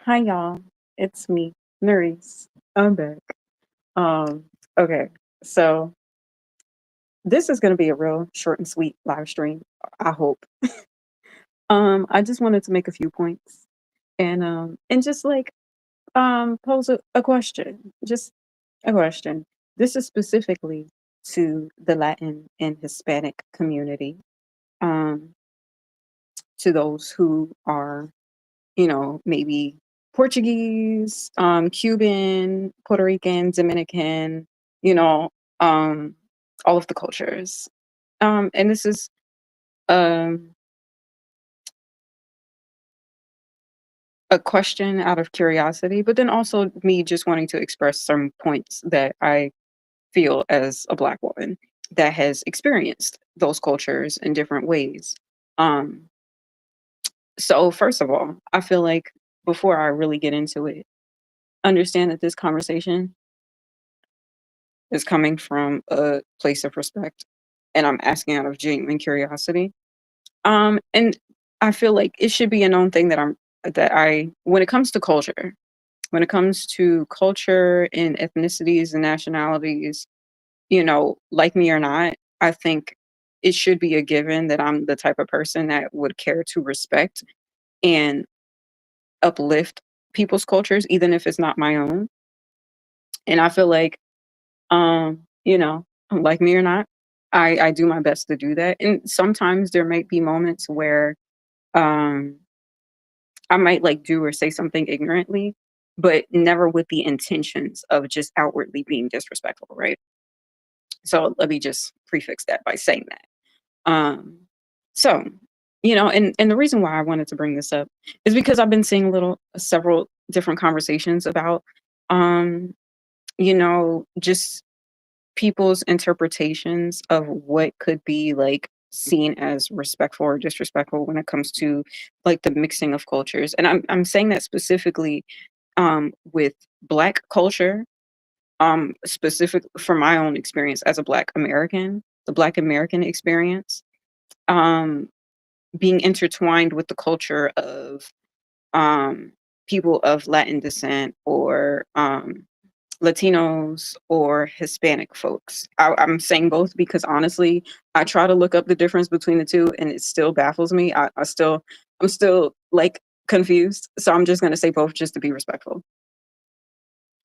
Hi y'all, it's me, Nerisse. I'm back. Um, okay, so this is gonna be a real short and sweet live stream. I hope. I just wanted to make a few points and just pose a question. Just a question. This is specifically to the Latin and Hispanic community. Um, to those who are maybe Portuguese, Cuban, Puerto Rican, Dominican, you know, um, all of the cultures. And this is um, a question out of curiosity, but then also me just wanting to express some points that I feel as a Black woman that has experienced those cultures in different ways. Um, so, first of all, I feel like before I really get into it, understand that this conversation is coming from a place of respect and I'm asking out of genuine curiosity. And I feel like it should be a known thing that when it comes to culture, when it comes to culture and ethnicities and nationalities, like me or not, I think it should be a given that I'm the type of person that would care to respect and uplift people's cultures, even if it's not my own. And I feel like like me or not, I do my best to do that. And sometimes there might be moments where um I might like do or say something ignorantly, but never with the intentions of just outwardly being disrespectful, right? So let me just prefix that by saying that. So, and the reason why I wanted to bring this up is because I've been seeing several different conversations about just people's interpretations of what could be like seen as respectful or disrespectful when it comes to like the mixing of cultures. And I'm saying that specifically with Black culture, specific from my own experience as a Black American, the Black American experience, um, being intertwined with the culture of um, people of Latin descent or Latinos or Hispanic folks. I'm saying both because honestly, I try to look up the difference between the two, and it still baffles me. I'm still like confused. So I'm just gonna say both just to be respectful.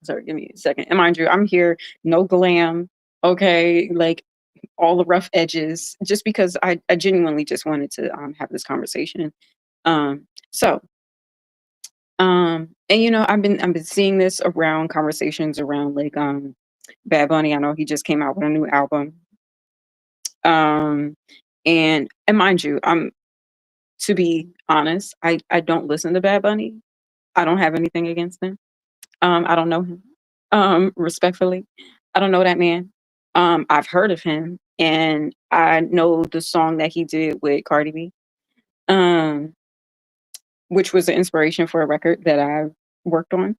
Sorry, give me a second. And mind you, I'm here, no glam, okay, like all the rough edges, just because I genuinely just wanted to have this conversation. Um, so and I've been seeing this around conversations around Bad Bunny. I know he just came out with a new album. Um and mind you, to be honest, I don't listen to Bad Bunny. I don't have anything against him. I don't know him. Respectfully. I don't know that man. I've heard of him and I know the song that he did with Cardi B. Um, which was the inspiration for a record that I worked on.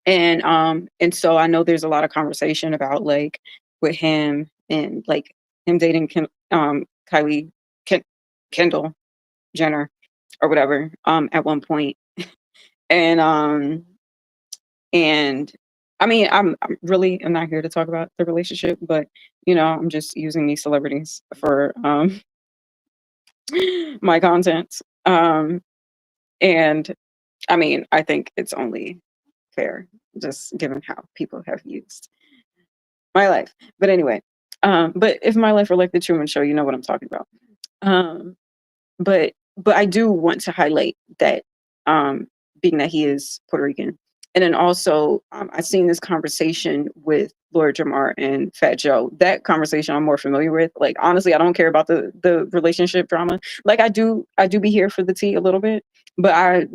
And so I know there's a lot of conversation about like with him and like him dating Kylie Ken, Kendall Jenner or whatever at one point. And and I mean I'm not here to talk about the relationship, but I'm just using these celebrities for my content. And I mean I think it's only fair just given how people have used my life. But anyway, but if my life were like the Truman Show, you know what I'm talking about. Um, but I do want to highlight that being that he is Puerto Rican, and then also I've seen this conversation with Lord Jamar and Fat Joe. That conversation I'm more familiar with. Like honestly, I don't care about the relationship drama. Like I do be here for the tea a little bit, but I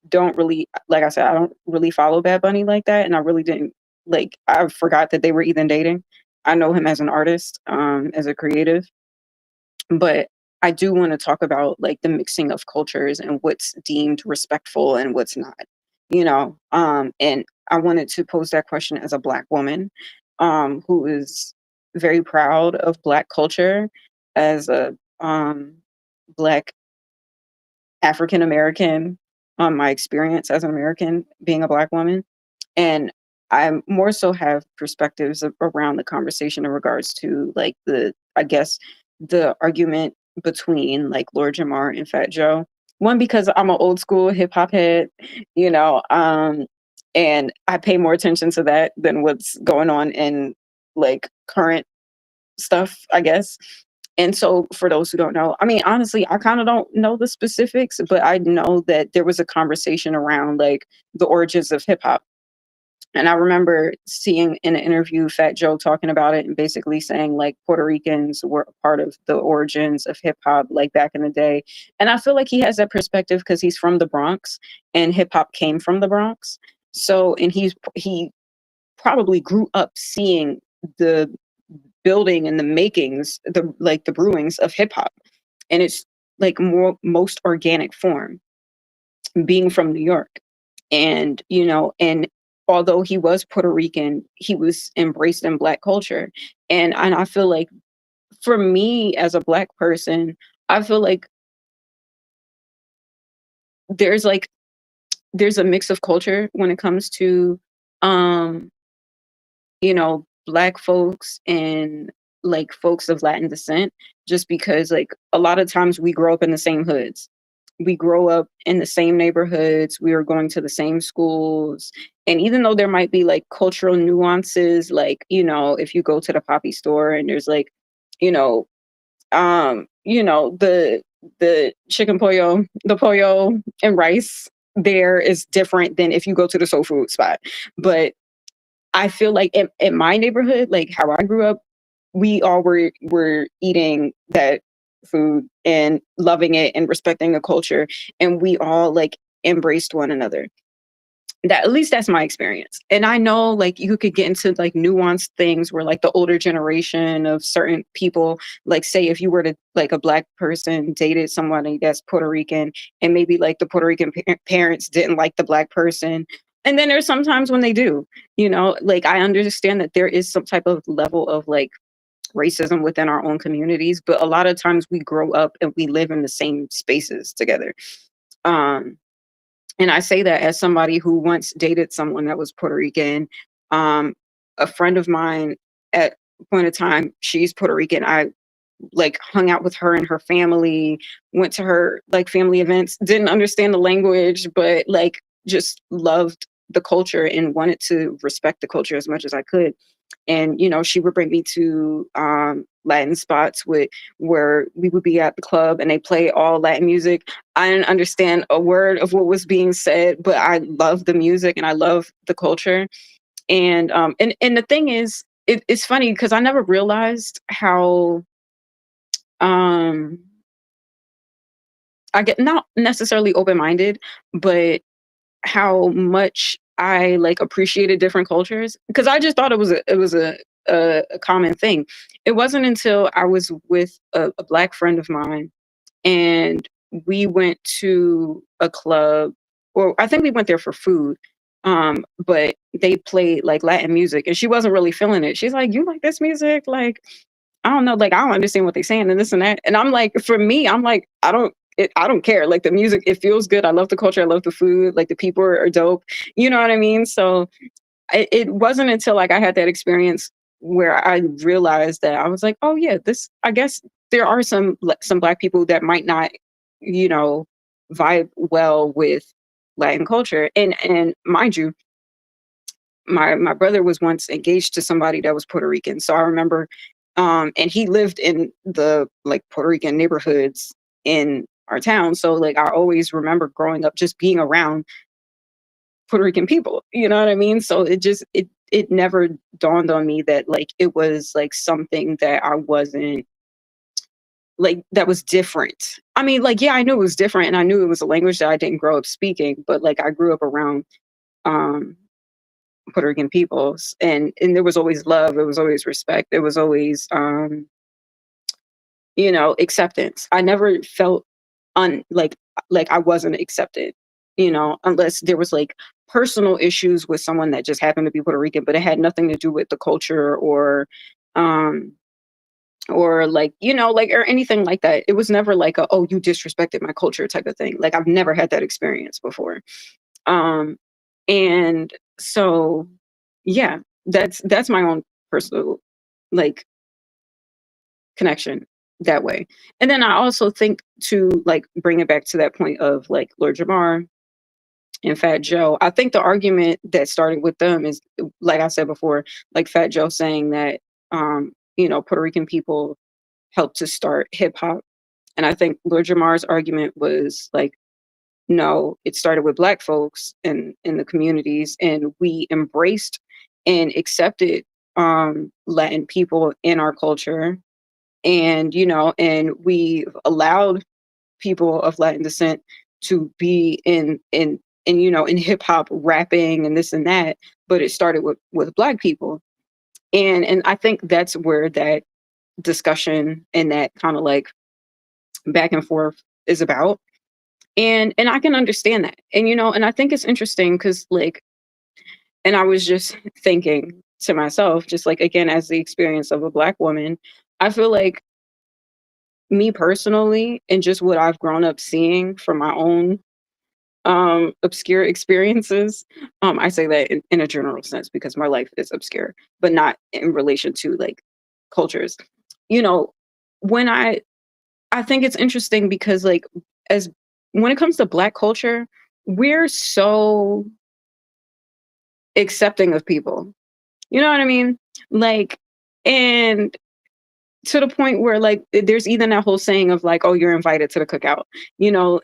don't really, like I said, I don't really follow Bad Bunny like that, and I really didn't like. I forgot that they were even dating. I know him as an artist, as a creative, but I do want to talk about like the mixing of cultures and what's deemed respectful and what's not, and I wanted to pose that question as a Black woman, who is very proud of Black culture, as a Black African American, my experience as an American being a Black woman. And I more so have perspectives around the conversation in regards to like I guess, the argument between like Lord Jamar and Fat Joe. One, because I'm an old school hip hop head, you know, and I pay more attention to that than what's going on in like current stuff, I guess. And so for those who don't know, I mean, honestly, I kind of don't know the specifics, but I know that there was a conversation around like the origins of hip hop. And I remember seeing in an interview Fat Joe talking about it and basically saying like Puerto Ricans were a part of the origins of hip hop like back in the day. And I feel like he has that perspective because he's from the Bronx and hip hop came from the Bronx. So and he probably grew up seeing the building and the makings, the brewings of hip hop. And it's like most organic form being from New York. And, and although he was Puerto Rican, he was embraced in Black culture. And I feel like for me as a Black person, I feel like there's like there's a mix of culture when it comes to um Black folks and like folks of Latin descent, just because like a lot of times we grow up in the same hoods. We grow up in the same neighborhoods, we are going to the same schools. And even though there might be like cultural nuances, like, if you go to the poppy store and there's like, you know, the chicken pollo, the pollo and rice there is different than if you go to the soul food spot. But I feel like in my neighborhood, like how I grew up, we all were eating that food and loving it and respecting the culture, and we all like embraced one another. That at least that's my experience. And I know like you could get into like nuanced things where like the older generation of certain people, like say if you were to like a Black person dated somebody that's Puerto Rican and maybe like the Puerto Rican parents didn't like the Black person. And then there's sometimes when they do, like I understand that there is some type of level of like racism within our own communities, but a lot of times we grow up and we live in the same spaces together. Um, and I say that as somebody who once dated someone that was Puerto Rican. Um, a friend of mine at point of time, she's Puerto Rican. I like hung out with her and her family, went to her like family events, didn't understand the language, but like just loved the culture and wanted to respect the culture as much as I could. And she would bring me to Latin spots where we would be at the club and they play all Latin music. I didn't understand a word of what was being said, but I love the music and I love the culture. And the thing is, it's funny because I never realized how um I get not necessarily open-minded, but how much I like appreciated different cultures because I just thought it was a common thing. It wasn't until I was with a Black friend of mine and we went to a club, or I think we went there for food. But they played like Latin music and she wasn't really feeling it. She's like, "You like this music?" Like, I don't know, like I don't understand what they're saying and this and that. And I'm like, for me, I'm like, I don't care. Like the music, it feels good. I love the culture. I love the food. Like the people are dope. You know what I mean? So it wasn't until like I had that experience where I realized that I was like, oh yeah, this. I guess there are some Black people that might not, you know, vibe well with Latin culture. And mind you, my brother was once engaged to somebody that was Puerto Rican. So I remember, and he lived in the like Puerto Rican neighborhoods in our town. So like I always remember growing up just being around Puerto Rican people. You know what I mean? So it never dawned on me that like it was like something that I wasn't like that was different. I mean, like yeah, I knew it was different and I knew it was a language that I didn't grow up speaking, but like I grew up around um Puerto Rican peoples, and there was always love, there was always respect, there was always acceptance. I never felt un like I wasn't accepted, unless there was like personal issues with someone that just happened to be Puerto Rican, but it had nothing to do with the culture or um or like, like, or anything like that. It was never like a, oh, you disrespected my culture type of thing. Like, I've never had that experience before. Um, and so, yeah, that's my own personal, like, connection that way. And then I also think to, like, bring it back to that point of like Lord Jamar and Fat Joe. I think the argument that started with them is, like I said before, like Fat Joe saying that, Puerto Rican people helped to start hip hop. And I think Lord Jamar's argument was like, no, it started with black folks in the communities, and we embraced and accepted Latin people in our culture. And, and we allowed people of Latin descent to be in hip hop rapping and this and that, but it started with black people. And I think that's where that discussion and that kind of like back and forth is about. And I can understand that. And and I think it's interesting because like, and I was just thinking to myself, just like, again, as the experience of a black woman, I feel like me personally, and just what I've grown up seeing from my own obscure experiences. I say that in a general sense because my life is obscure, but not in relation to like cultures. You know, when I think it's interesting because like, as when it comes to black culture, we're so accepting of people. You know what I mean? Like, and to the point where like there's even that whole saying of like, oh, you're invited to the cookout,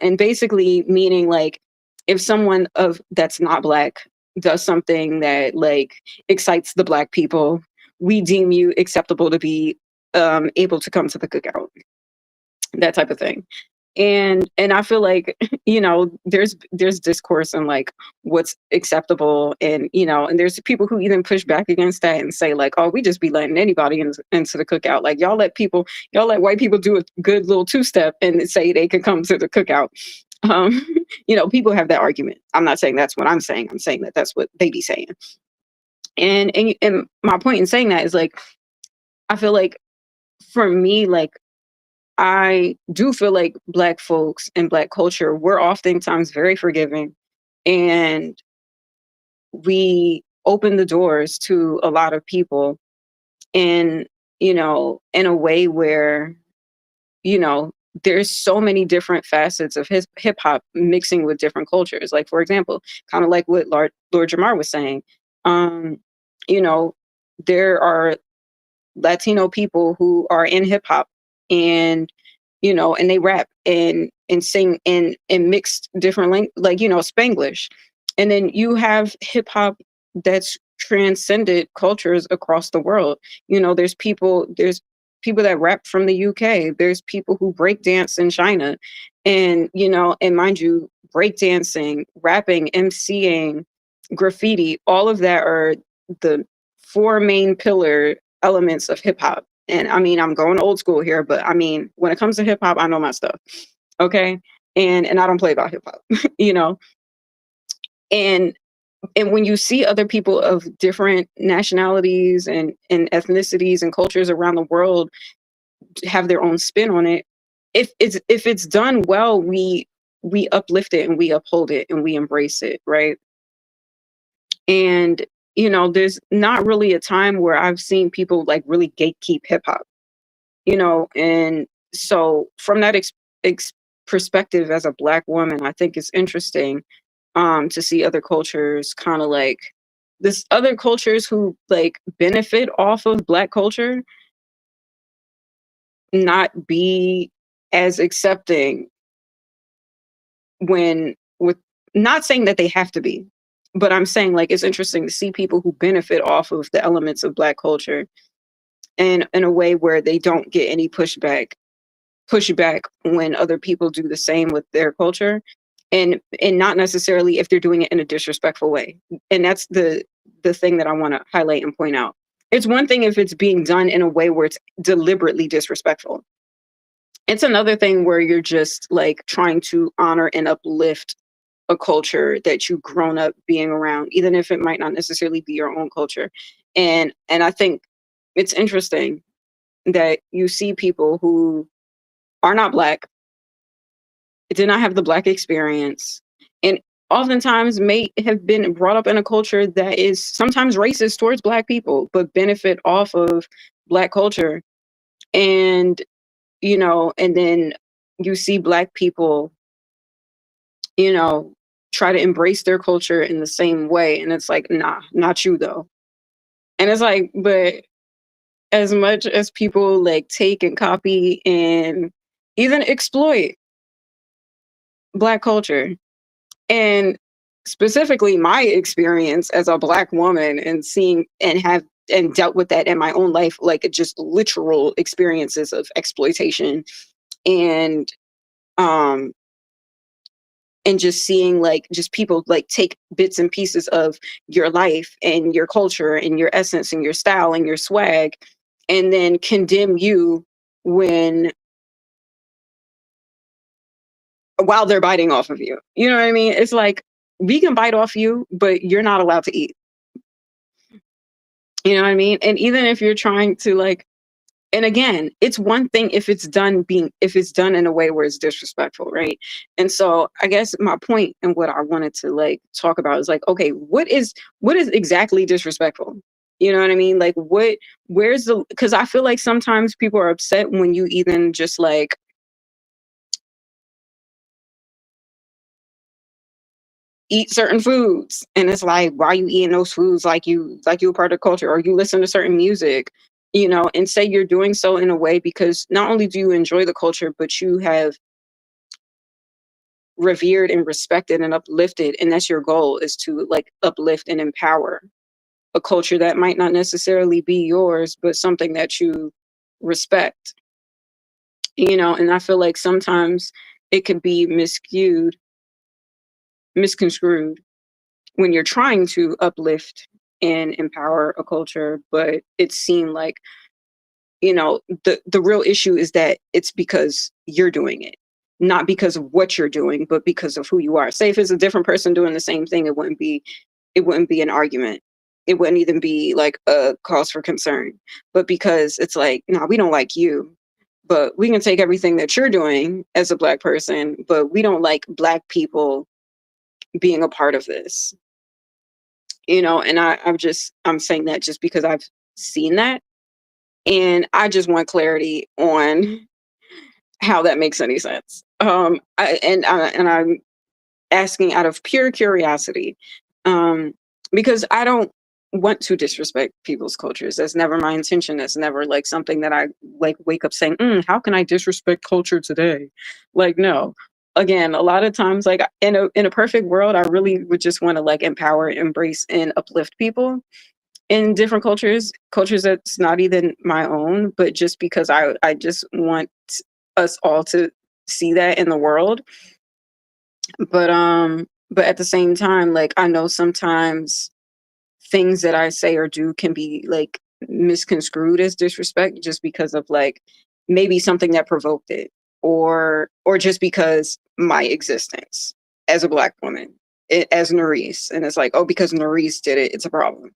and basically meaning like, if someone of that's not black does something that like excites the black people, we deem you acceptable to be able to come to the cookout, that type of thing. And I feel like there's discourse on like what's acceptable, and there's people who even push back against that and say like, oh, we just be letting anybody into the cookout, like y'all let white people do a good little two-step and say they can come to the cookout. um People have that argument. I'm not saying that's what I'm saying. I'm saying that that's what they be saying. And my point in saying that is like, I feel like for me, like, I do feel like black folks and black culture, we're oftentimes very forgiving, and we open the doors to a lot of people in, in a way where, you know, there's so many different facets of hip hop mixing with different cultures. Like, for example, kind of like what Lord Jamar was saying, um, you know, there are Latino people who are in hip hop, and and they rap and sing in mixed different like Spanglish. And then you have hip hop that's transcended cultures across the world. There's people that rap from the UK. There's people who break dance in China. And and mind you, break dancing, rapping, MCing, graffiti, all of that are the four main pillar elements of hip hop. And I mean, I'm going old school here, but I mean, when it comes to hip hop, I know my stuff. Okay. And I don't play about hip hop, you know. And when you see other people of different nationalities and ethnicities and cultures around the world have their own spin on it, if it's done well, we uplift it and we uphold it and we embrace it, right? And there's not really a time where I've seen people like really gatekeep hip hop, and so from that perspective, as a black woman, I think it's interesting to see other cultures, kind of like this other cultures who like benefit off of black culture, not be as accepting when with not saying that they have to be, but I'm saying like it's interesting to see people who benefit off of the elements of black culture and in a way where they don't get any pushback when other people do the same with their culture, and not necessarily if they're doing it in a disrespectful way. And that's the thing that I want to highlight and point out. It's one thing if it's being done in a way where it's deliberately disrespectful. It's another thing where you're just like trying to honor and uplift a culture that you've grown up being around, even if it might not necessarily be your own culture. And I think it's interesting that you see people who are not Black, did not have the Black experience, and oftentimes may have been brought up in a culture that is sometimes racist towards Black people, but benefit off of Black culture. And, and then you see Black people, you know, try to embrace their culture in the same way. And it's like, nah, not you though. And it's like, but as much as people like take and copy and even exploit Black culture, and specifically my experience as a Black woman and seeing and have and dealt with that in my own life, like just literal experiences of exploitation and um and just seeing like just people like take bits and pieces of your life and your culture and your essence and your style and your swag and then condemn you when while they're biting off of you. You know what I mean? It's like we can bite off you, but you're not allowed to eat. You know what I mean? And even if you're trying to like, and again, it's one thing if it's done in a way where it's disrespectful, right? And so I guess my point and what I wanted to like talk about is like, okay, what is exactly disrespectful? You know what I mean? Like where's the, because I feel like sometimes people are upset when you even just like eat certain foods. And it's like, why are you eating those foods like you a part of culture, or you listen to certain music, and say you're doing so in a way because not only do you enjoy the culture, but you have revered and respected and uplifted, and that's your goal, is to like uplift and empower a culture that might not necessarily be yours, but something that you respect. And I feel like sometimes it could be misconstrued when you're trying to uplift and empower a culture, but it seemed like, the real issue is that it's because you're doing it, not because of what you're doing, but because of who you are. Say if it's a different person doing the same thing, it wouldn't be an argument. It wouldn't even be like a cause for concern. But because it's like, no, we don't like you, but we can take everything that you're doing as a Black person, but we don't like Black people being a part of this. And I'm saying that just because I've seen that, and I just want clarity on how that makes any sense. I'm asking out of pure curiosity, because I don't want to disrespect people's cultures. That's never my intention. That's never like something that I like wake up saying, how can I disrespect culture today? Like, no. Again, a lot of times, like in a perfect world, I really would just want to like empower, embrace, and uplift people in different cultures that's not even my own, but just because I just want us all to see that in the world. But at the same time, like I know sometimes things that I say or do can be like misconstrued as disrespect just because of like maybe something that provoked it, or just because my existence as a Black woman, as Narisse, and it's like, oh, because Narisse did it, it's a problem.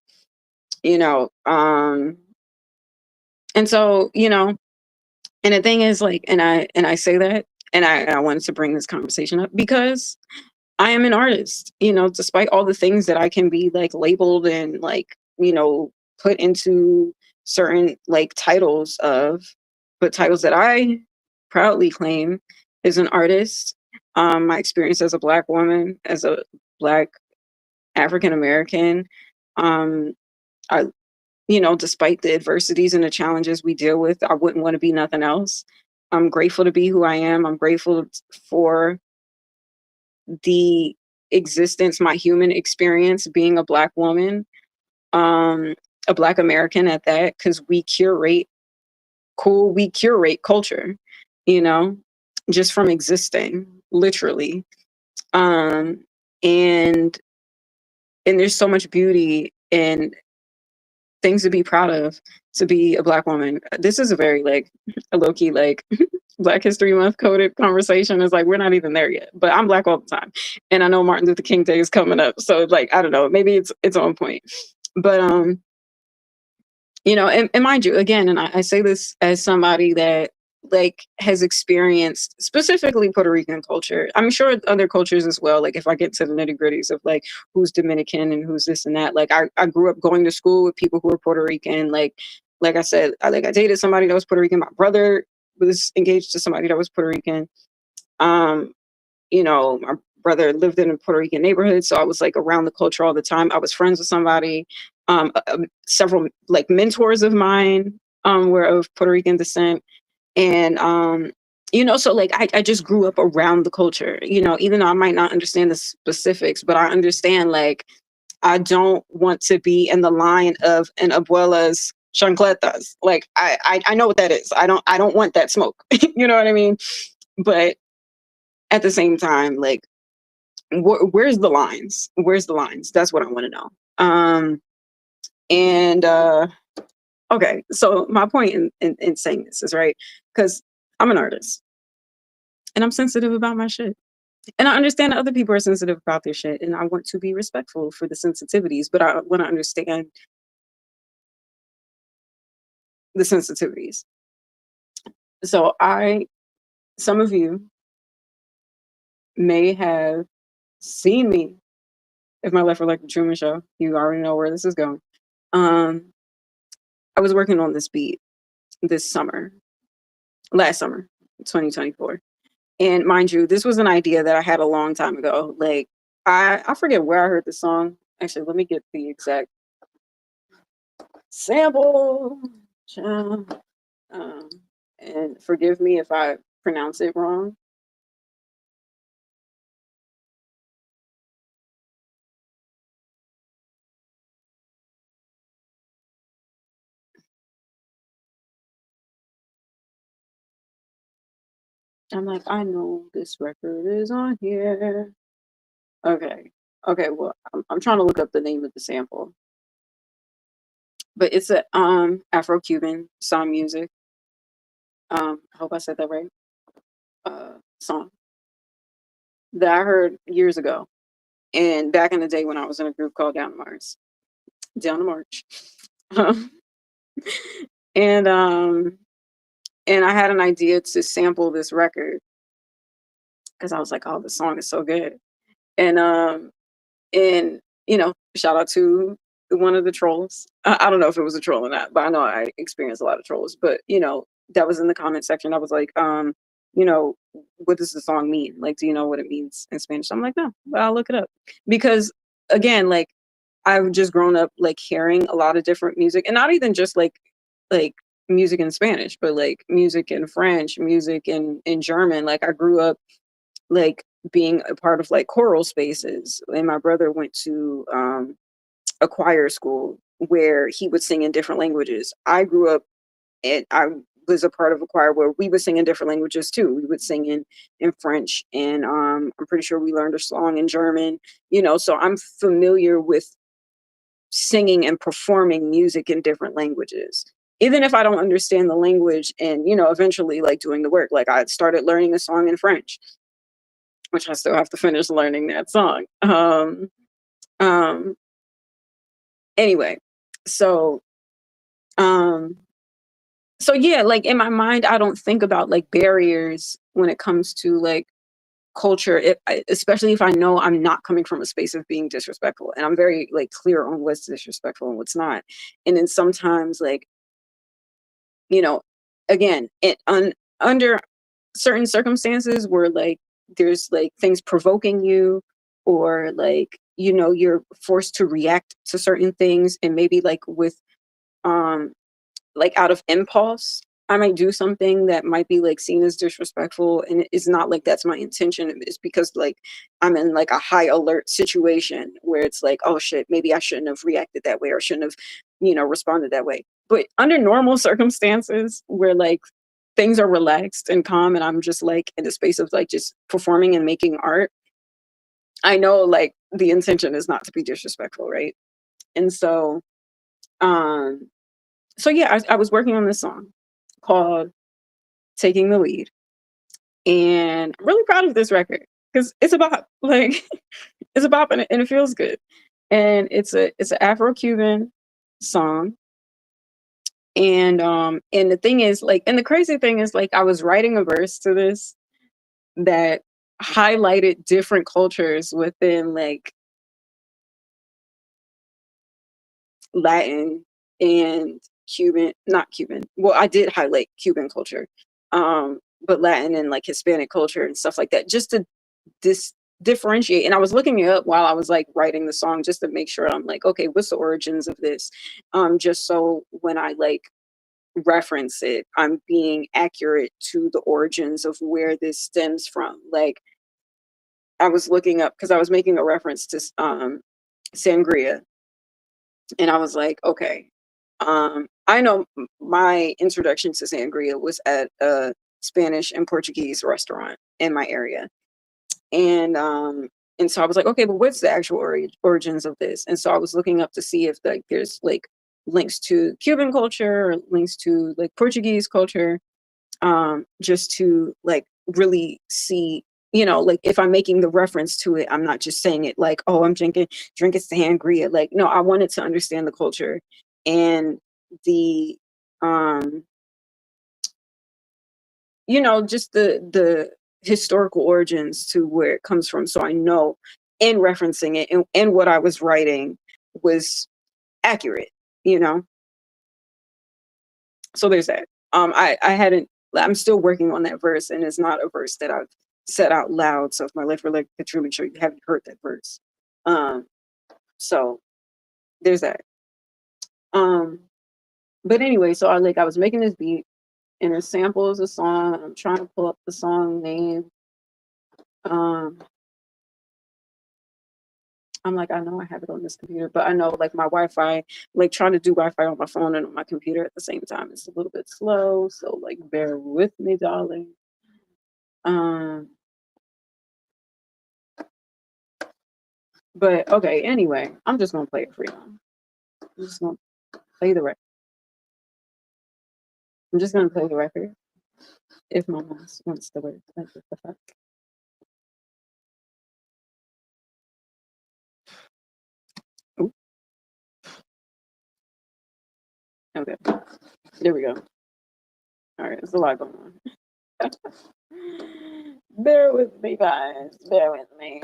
you know um and so, and the thing is like, and I say that, and I wanted to bring this conversation up because I am an artist, despite all the things that I can be like labeled and like, put into certain like titles of, but titles that I proudly claim as an artist. My experience as a Black woman, as a Black African American, um I despite the adversities and the challenges we deal with, I wouldn't want to be nothing else. I'm grateful to be who I am. I'm grateful for the existence, my human experience being a Black woman, um, a Black American at that, because we curate culture, you know, just from existing, literally. Um, and and there's so much beauty in things to be proud of, to be a Black woman. This is a very like a low key like Black History Month coded conversation. Is like we're not even there yet, but I'm Black all the time, and I know Martin Luther King Day is coming up, so like I don't know, maybe it's on point, but And mind you, again, and I say this as somebody that like has experienced specifically Puerto Rican culture. I'm sure other cultures as well. Like if I get to the nitty gritties of like who's Dominican and who's this and that. Like I grew up going to school with people who were Puerto Rican. Like I said, I dated somebody that was Puerto Rican. My brother was engaged to somebody that was Puerto Rican. Um, my brother lived in a Puerto Rican neighborhood, so I was like around the culture all the time. I was friends with somebody. Several like mentors of mine were of Puerto Rican descent, and so like I just grew up around the culture. Even though I might not understand the specifics, but I understand like I don't want to be in the line of an abuela's chancletas. Like I know what that is. I don't want that smoke. You know what I mean? But at the same time, like where's the lines? Where's the lines? That's what I want to know. And Okay, so my point in saying this is right because I'm an artist and I'm sensitive about my shit. And I understand that other people are sensitive about their shit, and I want to be respectful for the sensitivities, but I want to understand the sensitivities. So some of you may have seen me. If my life were like the Truman Show, you already know where this is going. Um, I was working on this beat last summer, 2024. And mind you, this was an idea that I had a long time ago. Like I forget where I heard the song. Actually, let me get the exact sample. Child. Um, and forgive me if I pronounce it wrong. I'm like, I know this record is on here. Okay. Okay, well, I'm trying to look up the name of the sample. But it's a Afro-Cuban song music. I hope I said that right. Song that I heard years ago. And back in the day when I was in a group called Down to March. Um, and and I had an idea to sample this record because I was like, oh, the song is so good. And shout out to one of the trolls. I don't know if it was a troll or not, but I know I experienced a lot of trolls. But that was in the comment section. I was like, you know, what does the song mean? Like, do you know what it means in Spanish? I'm like, no, but I'll look it up because again, like I've just grown up like hearing a lot of different music, and not even just like music in Spanish, but like music in French, music in German. Like I grew up like being a part of like choral spaces, and my brother went to a choir school where he would sing in different languages. I grew up and I was a part of a choir where we would sing in different languages too. We would sing in French, and I'm pretty sure we learned a song in German. So I'm familiar with singing and performing music in different languages. Even if I don't understand the language, and eventually like doing the work. Like I started learning a song in French, which I still have to finish learning that song. Um anyway, so um so yeah, like in my mind I don't think about like barriers when it comes to like culture, especially if I know I'm not coming from a space of being disrespectful, and I'm very like clear on what's disrespectful and what's not. And then sometimes like you know again under certain circumstances where like there's like things provoking you, or like you're forced to react to certain things, and maybe like with um like out of impulse I might do something that might be like seen as disrespectful, and it's not like that's my intention. It's because like I'm in like a high alert situation where it's like, oh shit, maybe I shouldn't have reacted that way, or shouldn't have responded that way. But under normal circumstances where like things are relaxed and calm, and I'm just like in the space of like just performing and making art, I know like the intention is not to be disrespectful, right? And um so yeah, I was working on this song called Taking the Lead, and I'm really proud of this record because it's about like it's about and it feels good. And it's an Afro-Cuban song. And the thing is, like, and the crazy thing is, like, I was writing a verse to this that highlighted different cultures within, like, Latin and Cuban, not Cuban. Well, I did highlight Cuban culture, but Latin and like Hispanic culture and stuff like that, just to differentiate. And I was looking it up while I was like writing the song just to make sure I'm like, okay, what's the origins of this? Just so when I like reference it, I'm being accurate to the origins of where this stems from. Like I was looking up because I was making a reference to sangria, and I was like, okay, I know my introduction to sangria was at a Spanish and Portuguese restaurant in my area, and so I was like, okay, but what's the actual origins of this? And so I was looking up to see if like there's like links to Cuban culture or links to like Portuguese culture, just to like really see, like if I'm making the reference to it, I'm not just saying it like, oh, I'm drinking sangria. Like, no, I wanted to understand the culture and the um just the historical origins to where it comes from, so I know in referencing it and what I was writing was accurate, you know so there's that. I hadn't I'm still working on that verse, and it's not a verse that I've said out loud. So if my life were like the Truman Show, you haven't heard that verse. So there's that. um but anyway, so I was making this beat, and it samples a song. I'm trying to pull up the song name. um I'm like, I know I have it on this computer, but I know like my Wi-Fi, like trying to do Wi-Fi on my phone and on my computer at the same time, it's a little bit slow. So like bear with me, darling. um But okay, anyway, I'm just gonna play it for y'all. I'm just gonna play the record. I'm just gonna play the record if my mouse wants to work. Like what the fuck? Ooh, okay, there we go. All right, there's a lot going on. Bear with me, guys. Bear with me.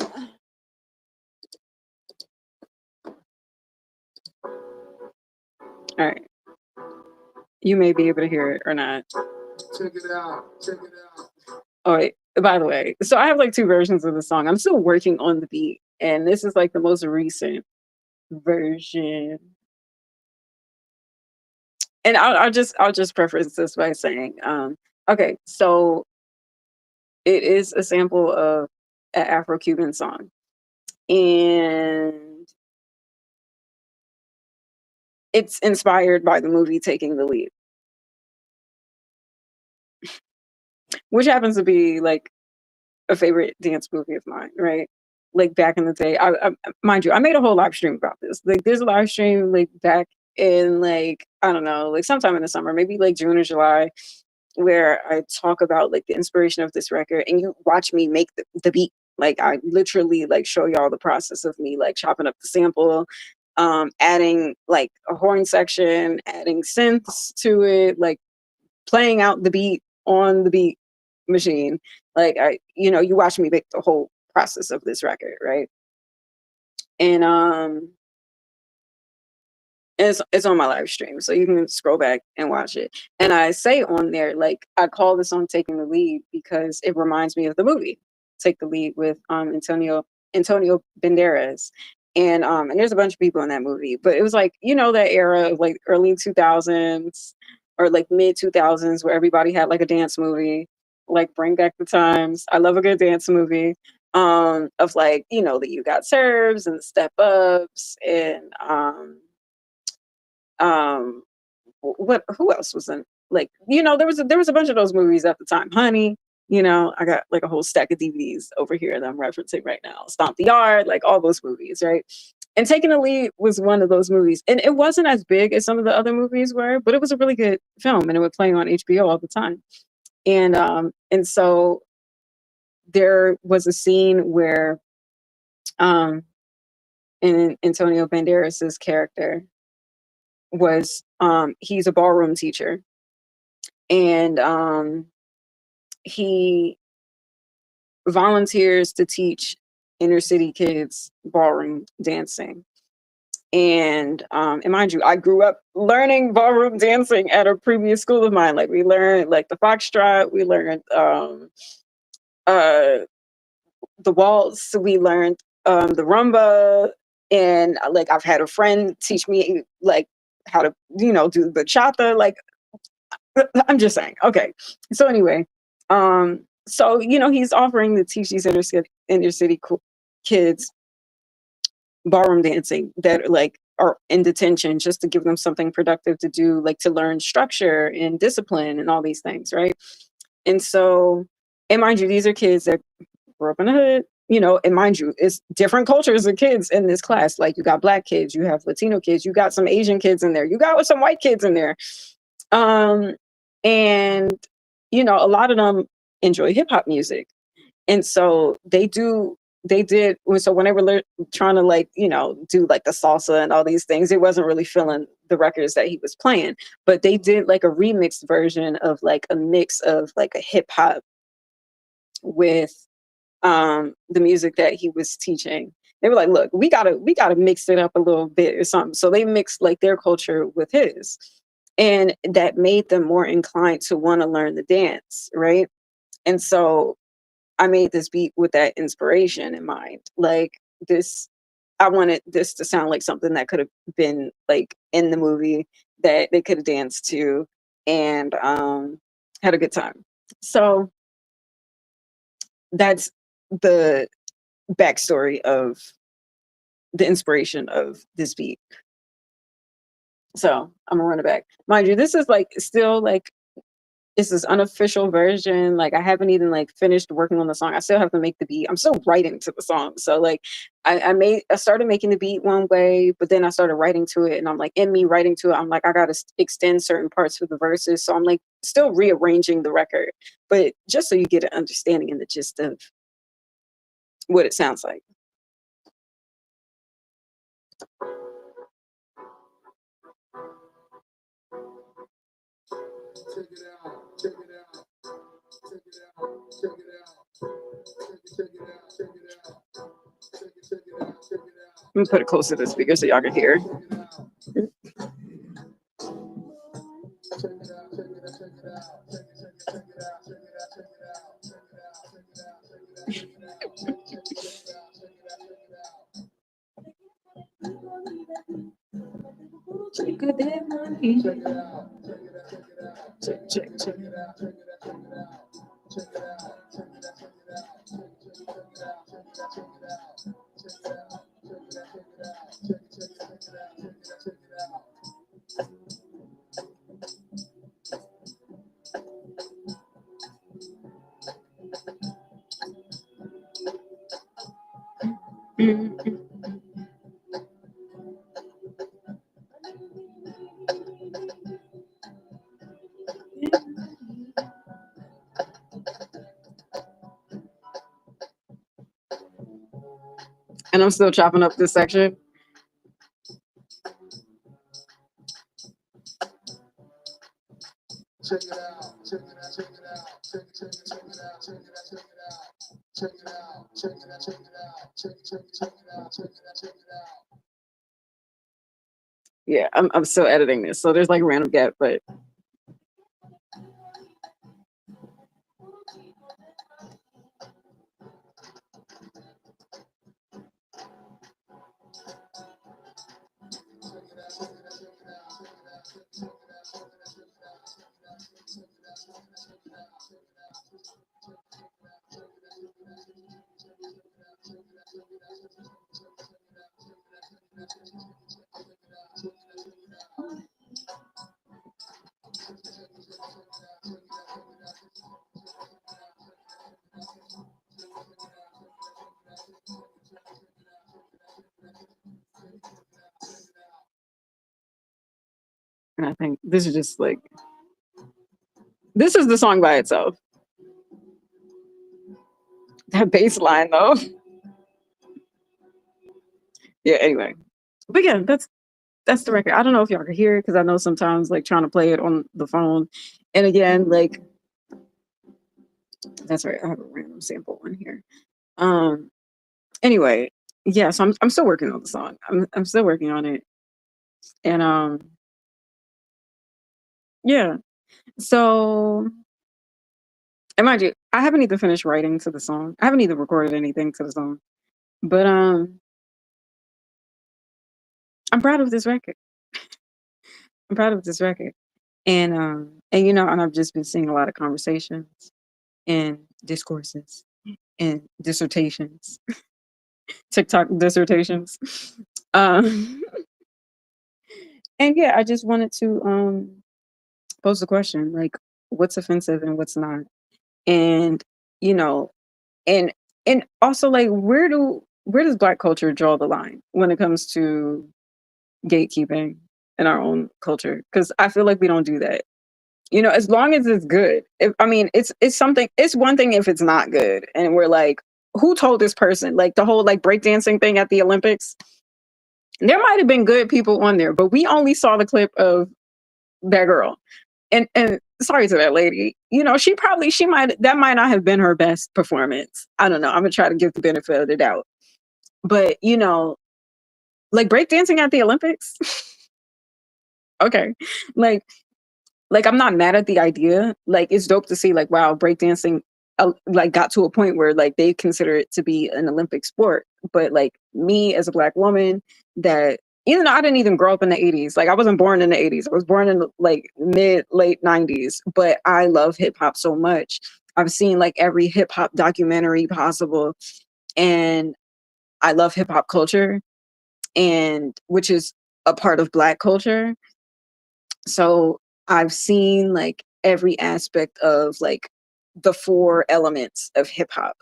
All right, you may be able to hear it or not. Check it out. Check it out. All right. By the way, so I have like two versions of the song. I'm still working on the beat, and this is like the most recent version. And I'll just preface this by saying, okay, so it is a sample of an Afro-Cuban song, and it's inspired by the movie Taking the Lead, which happens to be like a favorite dance movie of mine, right? Like back in the day, mind you, I made a whole live stream about this. Like, there's a live stream like back in like I don't know, like sometime in the summer, maybe like June or July, where I talk about like the inspiration of this record, and you watch me make the beat. Like I literally like show y'all the process of me like chopping up the sample, adding like a horn section, adding synths to it, like playing out the beat on the beat machine. Like you watch me make the whole process of this record, right? And it's on my live stream, so you can scroll back and watch it. And I say on there, like, I call the song "Taking the Lead" because it reminds me of the movie "Take the Lead" with Antonio Banderas. And there's a bunch of people in that movie, but it was like that era of like early 2000s or like mid 2000s where everybody had like a dance movie, like Bring Back the Times. I love a good dance movie. Of like that you got serves and the step ups and um what who else was in, like there was a bunch of those movies at the time. Honey, I got like a whole stack of DVDs over here that I'm referencing right now. Stomp the Yard, like all those movies, right? And Taking the Lead was one of those movies, and it wasn't as big as some of the other movies were, but it was a really good film, and it would play on HBO all the time. And so there was a scene where um in Antonio Banderas's character, was he's a ballroom teacher, and he volunteers to teach inner city kids ballroom dancing. And mind you, I grew up learning ballroom dancing at a previous school of mine. Like, we learned like the foxtrot, we learned uh the waltz, we learned the rumba, and like I've had a friend teach me like how to, do the chata. Like, I'm just saying. Okay. So anyway, so he's offering to teach these inner city kids ballroom dancing that like are in detention, just to give them something productive to do, like to learn structure and discipline and all these things, right? And so, and mind you, these are kids that grew up in the hood, and mind you, it's different cultures of kids in this class. Like, you got black kids, you have Latino kids, you got some Asian kids in there, you got some white kids in there. Um, and a lot of them enjoy hip hop music. And so so when they were trying to, like, do like the salsa and all these things, it wasn't really feeling the records that he was playing. But they did like a remixed version of like a mix of like a hip hop with the music that he was teaching. They were like, look, we gotta mix it up a little bit or something. So they mixed like their culture with his. And that made them more inclined to want to learn the dance, right? And so I made this beat with that inspiration in mind. Like, this, I wanted this to sound like something that could have been like in the movie, that they could have danced to, and had a good time. So that's the backstory of the inspiration of this beat. So I'm gonna run it back. Mind you, this is like still like, it's this unofficial version. Like, I haven't even like finished working on the song. I still have to make the beat. I'm still writing to the song. So like, I started making the beat one way, but then I started writing to it, and I'm like, in me writing to it, I'm like, I gotta extend certain parts for the verses. So I'm like still rearranging the record, but just so you get an understanding and the gist of what it sounds like. Check it out. Check it out. Check it out. Check it out. Check it out. Check it out. Check it out. Check it out. Let me put it close to the speaker so y'all can hear. Check it out. Check it out. Check it out. Check it out. Check it out. Check it out. Check it out. Check it out. Check it out. Check it out. Check it out. Check it out. Check it out. Check it out. Check it out. Check it out. Check, check, check it out. Check it out. Check it out. Check it out. Check it out. Check it out. Check it out. Check it out. Check it out. Check it out. Check it out. Check it out. Check it out. Check it. Check it. Check it out. Check it out. Check it out. And I'm still chopping up this section. Check it out. Check it out. Check it out. Check it. Check it. Check it out. Check it out. Check it out. Check it out. Check it out. Check it out. Check it. Check it. Check it out. Check it out. Check it out. Yeah, I'm still editing this, so there's like a random gap, but and I think this is just like, this is the song by itself. That bass line though. Yeah, anyway. But yeah, that's That's the record. I don't know if y'all can hear it because I know sometimes like trying to play it on the phone. And again, like that's right. I have a random sample in here. Um anyway, yeah, so I'm still working on the song. I'm still working on it. And yeah. So and mind you, I haven't even finished writing to the song. I haven't even recorded anything to the song. But I'm proud of this record. I'm proud of this record. And you know, and I've just been seeing a lot of conversations and discourses and dissertations, TikTok dissertations. Um and yeah, I just wanted to pose the question like what's offensive and what's not. And you know, and and also like where does black culture draw the line when it comes to gatekeeping in our own culture? Because I feel like we don't do that. You know, as long as it's good. If, I mean, it's something. It's one thing if it's not good, and we're like, who told this person? Like the whole like breakdancing thing at the Olympics. There might have been good people on there, but we only saw the clip of that girl. And sorry to that lady. You know, she might that might not have been her best performance. I don't know. I'm gonna try to give the benefit of the doubt. But you know, like breakdancing at the Olympics. Okay, like I'm not mad at the idea. Like it's dope to see like wow, breakdancing like got to a point where like they consider it to be an Olympic sport. But like me as a black woman that even though I didn't even grow up in the 80s, like I wasn't born in the 80s. I was born in like mid late 90s, but I love hip hop so much. I've seen like every hip hop documentary possible and I love hip hop culture and which is a part of black culture. So I've seen like every aspect of like the four elements of hip hop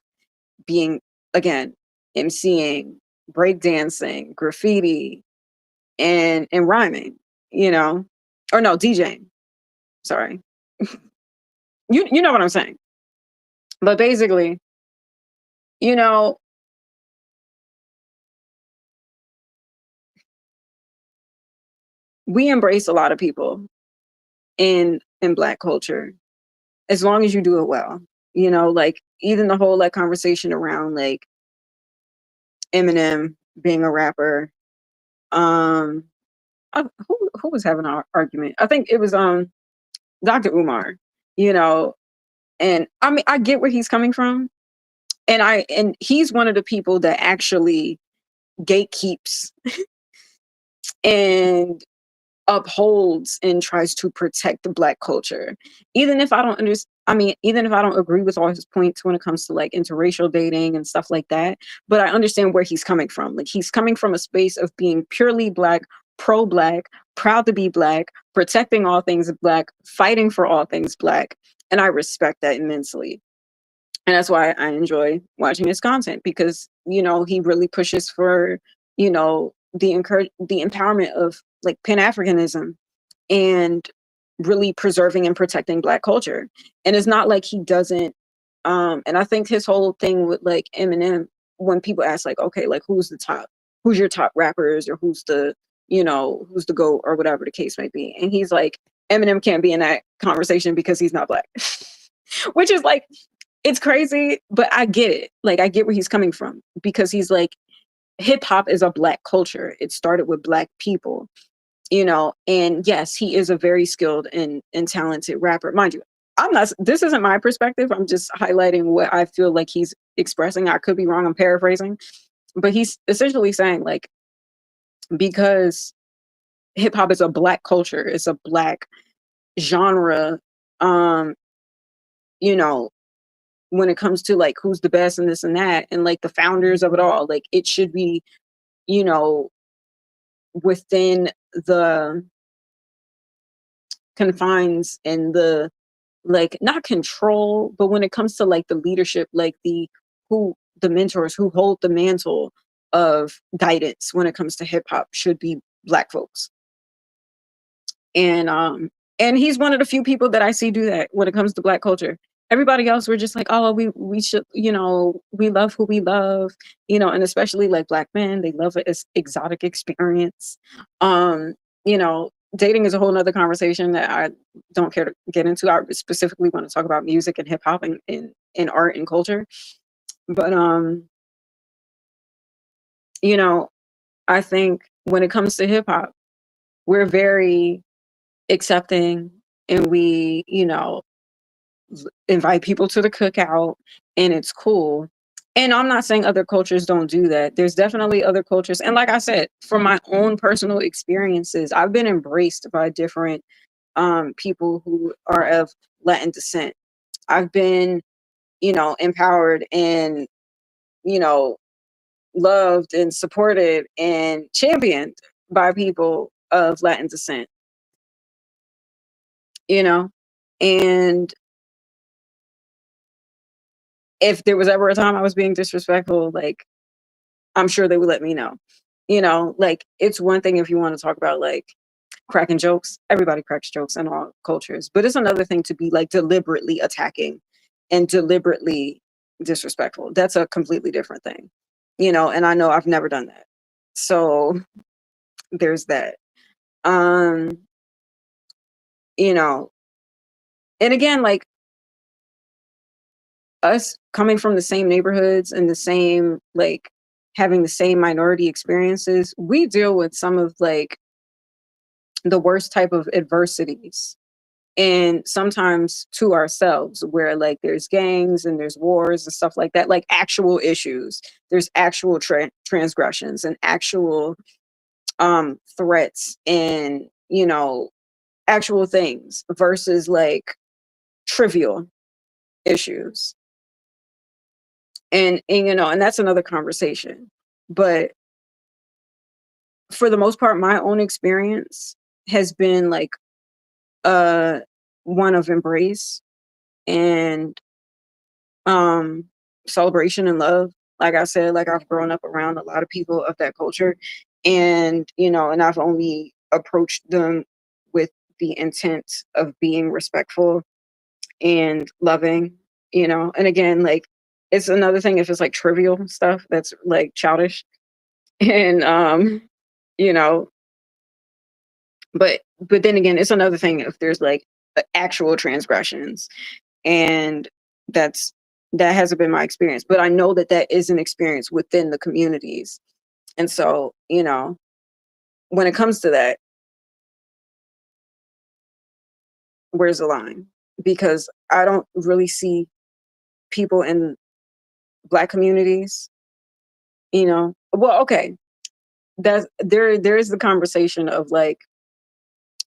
being again MCing, breakdancing, graffiti, and rhyming, you know, or no DJing. Sorry, you know what I'm saying. But basically, you know, we embrace a lot of people in black culture as long as you do it well. You know, like even the whole like conversation around like Eminem being a rapper. Um, who was having an argument? I think it was Dr. Umar. You know, and I mean I get where he's coming from, and he's one of the people that actually gatekeeps and upholds and tries to protect the black culture. Even if I don't understand, I mean, even if I don't agree with all his points when it comes to like interracial dating and stuff like that, but I understand where he's coming from. Like he's coming from a space of being purely black, pro-black, proud to be black, protecting all things black, fighting for all things black. And I respect that immensely. And that's why I enjoy watching his content because, you know, he really pushes for, you know, the empowerment of like Pan-Africanism and really preserving and protecting black culture. And it's not like he doesn't and I think his whole thing with like Eminem, when people ask like, okay, like who's your top rappers or who's the, you know, who's the GOAT or whatever the case may be. And he's like, Eminem can't be in that conversation because he's not black. Which is like it's crazy, but I get it. Like I get where he's coming from because he's like hip hop is a black culture. It started with black people, you know, and yes, he is a very skilled and talented rapper. Mind you, I'm not this isn't my perspective. I'm just highlighting what I feel like he's expressing. I could be wrong, I'm paraphrasing, but he's essentially saying like because hip hop is a black culture, it's a black genre, um, you know, when it comes to like who's the best and this and that and like the founders of it all, like it should be, you know, within the confines and the like not control, but when it comes to like the leadership, like the mentors who hold the mantle of guidance when it comes to hip hop should be black folks. And and he's one of the few people that I see do that when it comes to black culture. everybody else we're just like, oh, we should, we love who we love, and especially like black men, they love an exotic experience. Um, dating is a whole nother conversation that I don't care to get into. I specifically want to talk about music and hip hop and art and culture. But you know, I think when it comes to hip hop, we're very accepting, and we, invite people to the cookout, and it's cool. And I'm not saying other cultures don't do that. There's definitely other cultures. And like I said, from my own personal experiences, I've been embraced by different people who are of Latin descent. I've been, empowered and, you know, loved and supported and championed by people of Latin descent, you know? And if there was ever a time I was being disrespectful, like, I'm sure they would let me know. Like, it's one thing if you want to talk about like cracking jokes. Everybody cracks jokes in all cultures, but it's another thing to be like deliberately attacking and deliberately disrespectful. That's a completely different thing, and I know I've never done that. So there's that. Um, you know, and again, like us coming from the same neighborhoods and the same, like, having the same minority experiences, we deal with some of like the worst type of adversities, and sometimes to ourselves, where like there's gangs and there's wars and stuff like that, like actual issues. There's actual transgressions and actual threats and, actual things versus like trivial issues. And that's another conversation. But for the most part, my own experience has been like uh one of embrace and um celebration and love. Like I said, like I've grown up around a lot of people of that culture, and and I've only approached them with the intent of being respectful and loving, and again, like, it's another thing if it's like trivial stuff that's like childish. And you know but then again, it's another thing if there's like actual transgressions, and that's that hasn't been my experience, but I know that that is an experience within the communities. And so, when it comes to that, where's the line? Because I don't really see people in black communities, well, okay, that's there's the conversation of like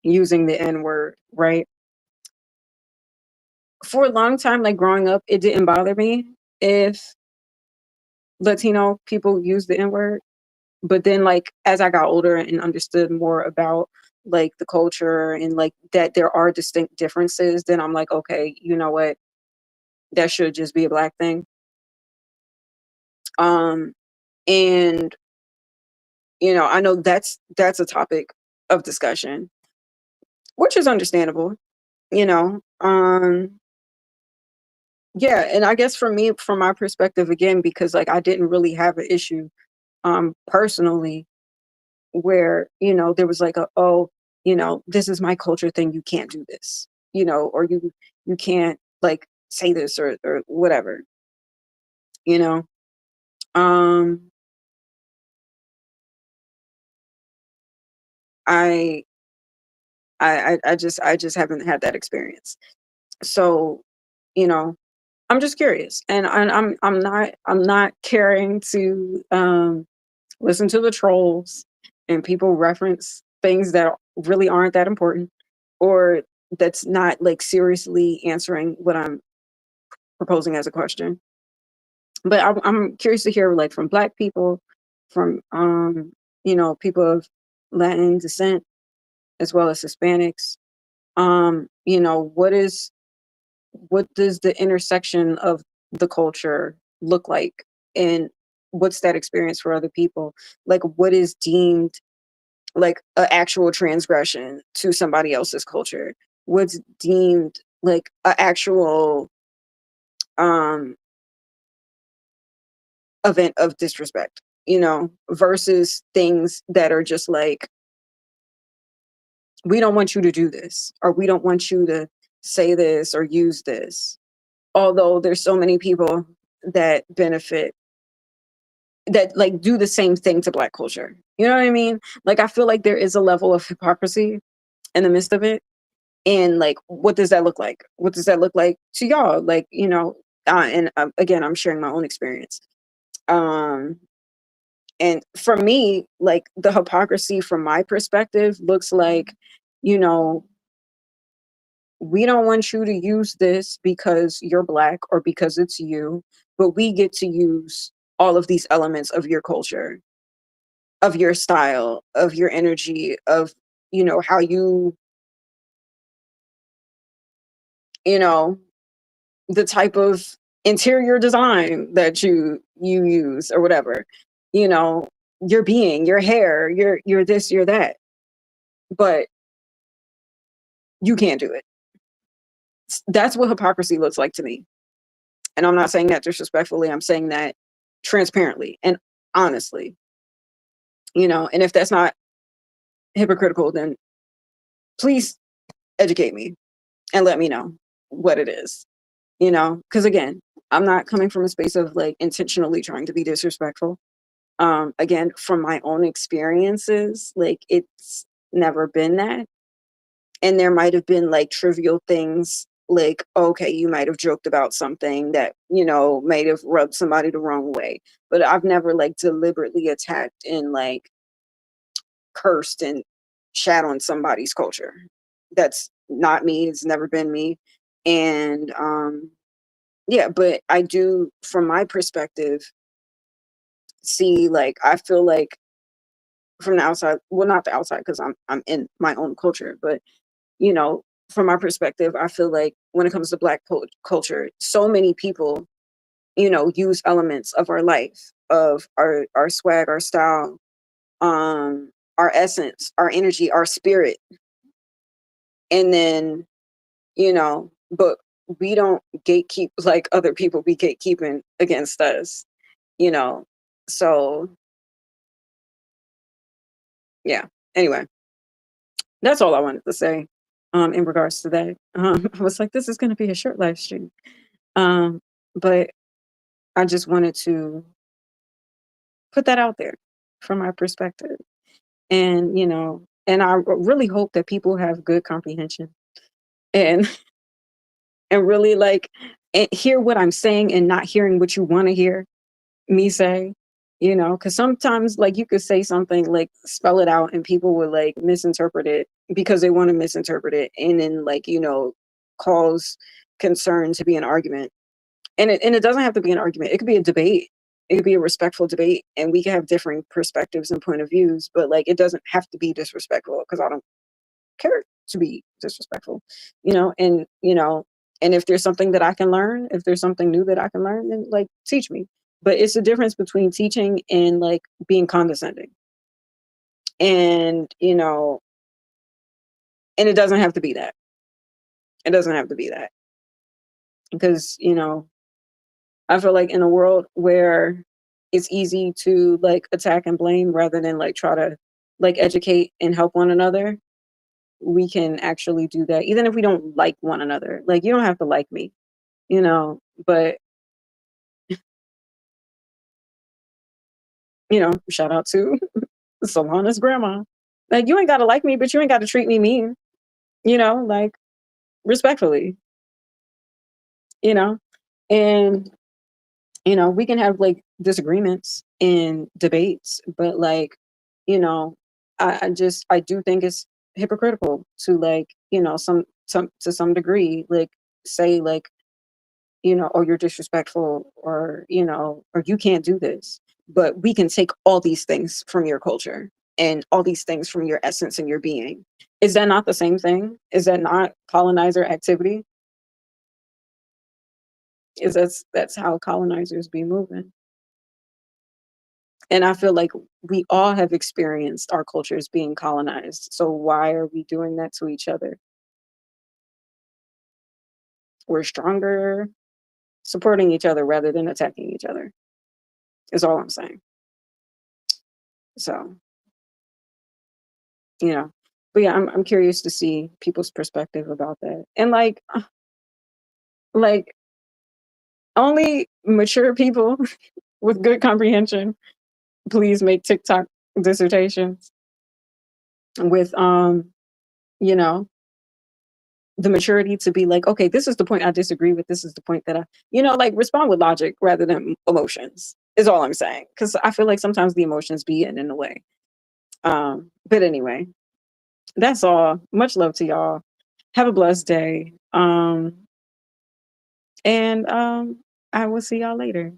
using the N word, right? For a long time, like growing up, it didn't bother me if Latino people use the N word. But then, like, as I got older and understood more about like the culture and like that there are distinct differences, then I'm like, okay, you know what? That should just be a black thing. Um, and I know that's a topic of discussion, which is understandable, you know. Yeah, and I guess for me, from my perspective, again, because like I didn't really have an issue personally where, there was like this is my culture thing, you can't do this, or you can't like say this or whatever, you know. Um I I just haven't had that experience. So, you know, I'm just curious, and I'm not caring to listen to the trolls and people reference things that really aren't that important, or that's not like seriously answering what I'm proposing as a question. But I'm curious to hear like from black people, from people of Latin descent, as well as Hispanics. What does the intersection of the culture look like, and what's that experience for other people? Like, what is deemed like an actual transgression to somebody else's culture? What's deemed like a actual um event of disrespect, versus things that are just like, we don't want you to do this, or we don't want you to say this or use this. Although there's so many people that benefit, that like do the same thing to Black culture. You know what I mean? Like, I feel like there is a level of hypocrisy in the midst of it. And like, what does that look like? What does that look like to y'all? Like, and again, I'm sharing my own experience. Um, and for me, like, the hypocrisy from my perspective looks like, you know, we don't want you to use this because you're Black or because it's you, but we get to use all of these elements of your culture, of your style, of your energy, of, how you know, the type of interior design that you use or whatever, you know, your being, your hair, your this, you're that, but you can't do it. That's what hypocrisy looks like to me. And I'm not saying that disrespectfully, I'm saying that transparently and honestly, and if that's not hypocritical, then please educate me and let me know what it is, because again, I'm not coming from a space of like intentionally trying to be disrespectful. Again, from my own experiences, like, it's never been that. And there might have been like trivial things, like, okay, you might have joked about something that, might have rubbed somebody the wrong way. But I've never like deliberately attacked and like cursed and shat on somebody's culture. That's not me. It's never been me. And yeah, but I do, from my perspective, see, like, I feel like from the outside, well, not the outside, because I'm in my own culture, but you know from my perspective, I feel like when it comes to Black culture, so many people, use elements of our life, of our swag, our style, our essence, our energy, our spirit, and then, but we don't gatekeep like other people be gatekeeping against us, you know so yeah. Anyway, that's all I wanted to say, in regards to that. I was like, this is going to be a short live stream, um, but I just wanted to put that out there from my perspective, and and I really hope that people have good comprehension, and and really like, and hear what I'm saying and not hearing what you want to hear me say, because sometimes like you could say something, like spell it out, and people would like misinterpret it because they want to misinterpret it, and then like, cause concern to be an argument. And it doesn't have to be an argument. It could be a debate. It could be a respectful debate, and we can have differing perspectives and point of views, but like, it doesn't have to be disrespectful, because I don't care to be disrespectful, and and if there's something that I can learn, if there's something new that I can learn, then like, teach me. But it's the difference between teaching and like being condescending. And and it doesn't have to be that. It doesn't have to be that. Because, I feel like in a world where it's easy to like attack and blame rather than like try to like educate and help one another, we can actually do that even if we don't like one another. Like, you don't have to like me, but shout out to Solana's grandma. Like, you ain't gotta like me, but you ain't gotta treat me mean, like, respectfully, you know? And, we can have like disagreements and debates, but like, you know, I do think it's hypocritical to like, some to some degree, like, say like, oh, you're disrespectful, or, or you can't do this. But we can take all these things from your culture and all these things from your essence and your being. Is that not the same thing? Is that not colonizer activity? Is that's how colonizers be moving. And I feel like we all have experienced our cultures being colonized. So why are we doing that to each other? We're stronger. supporting each other rather than attacking each other is all I'm saying. So, you know. But yeah, I'm curious to see people's perspective about that. And like only mature people with good comprehension please make TikTok dissertations with you know, the maturity to be like, okay, this is the point I disagree with. This is the point that like respond with logic rather than emotions. Is all I'm saying. Because I feel like sometimes the emotions be in the way. But anyway, that's all. Much love to y'all. Have a blessed day. And I will see y'all later.